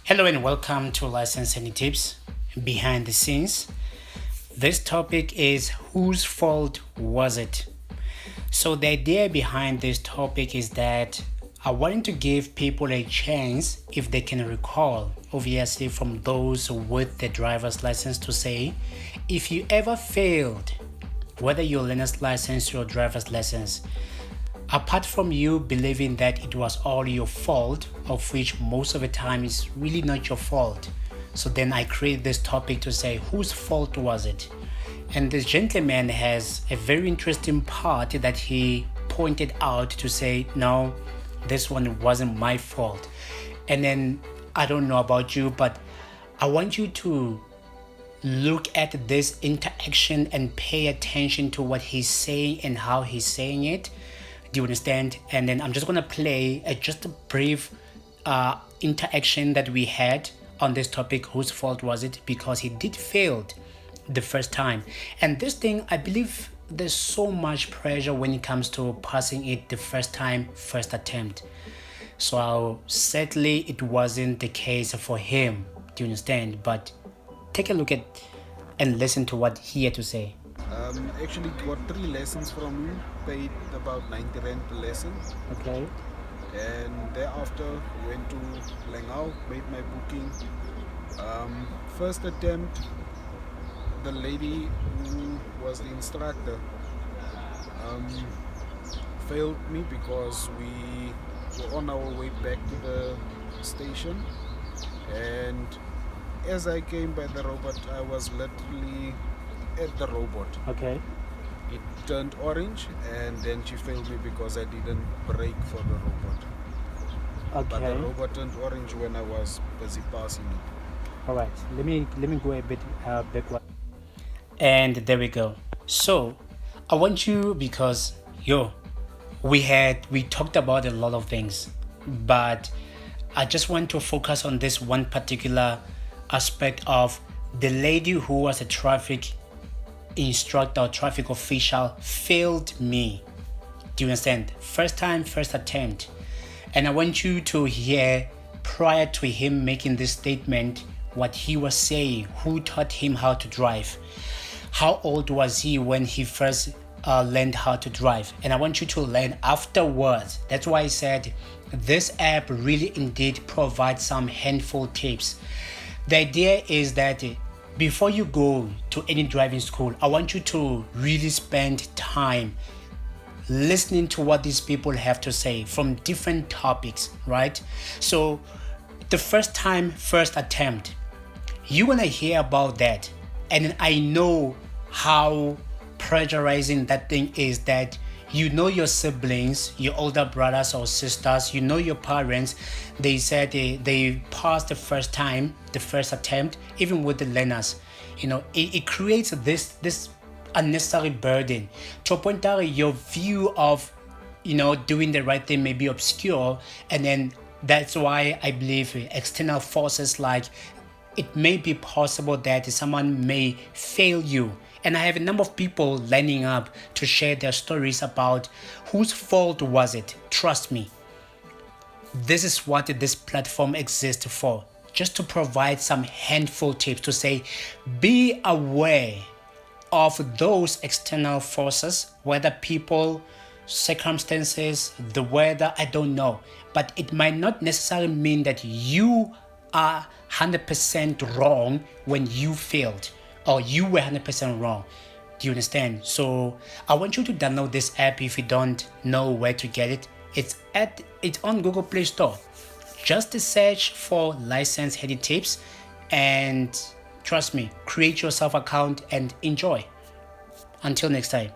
Hello and welcome to License Any Tips Behind the Scenes. This topic is whose fault was it? So the idea behind this topic is that I wanted to give people a chance if they can recall, obviously from those with the driver's license, to say if you ever failed, whether your learner's license or driver's license, apart from you believing that it was all your fault, of which most of the time is really not your fault. So then I created this topic to say whose fault was it? And this gentleman has a very interesting part that he pointed out to say, no, this one wasn't my fault. And then I don't know about you, but I want you to look at this interaction and pay attention to what he's saying and how he's saying it. Do you understand? And then I'm just going to play just a brief interaction that we had on this topic, whose fault was it? Because he did fail the first time. And this thing, I believe there's so much pressure when it comes to passing it the first time, first attempt. So sadly, it wasn't the case for him. Do you understand? But take a look at and listen to what he had to say. Actually got 3 lessons from you, paid about 90 rand per lesson. Okay. And thereafter went to Langau, made my booking. First attempt, the lady who was the instructor failed me because we were on our way back to the station, and as I came by the robot, I was literally at the robot. Okay. It turned orange, and then she failed me because I didn't brake for the robot. But the robot turned orange when I was busy passing it. All right. Let me go a bit backward. And there we go. So I want you, because we talked about a lot of things, but I just want to focus on this one particular aspect of the lady who was a traffic instructor or traffic official failed me. Do you understand? First time, first attempt. And I want you to hear, prior to him making this statement, what he was saying, who taught him how to drive, how old was he when he first learned how to drive. And I want you to learn afterwards. That's why I said this app really indeed provides some handful tips. The idea is that before you go to any driving school, I want you to really spend time listening to what these people have to say from different topics, right? So the first time, first attempt, you're gonna hear about that. And I know how pressurizing that thing is, that you know your siblings, your older brothers or sisters, you know your parents, they said they passed the first time, the first attempt, even with the learners. It creates this unnecessary burden to a point that your view of doing the right thing may be obscure. And then that's why I believe external forces, like it may be possible that someone may fail you. And I have a number of people lining up to share their stories about whose fault was it. Trust me, this is what this platform exists for. Just to provide some handful tips to say, be aware of those external forces, whether people, circumstances, the weather, I don't know. But it might not necessarily mean that you are 100% wrong when you failed, or you were 100% wrong. Do you understand? So I want you to download this app if you don't know where to get it. It's on Google Play Store. Just search for License Heady Tips, and trust me, create yourself an account and enjoy. Until next time.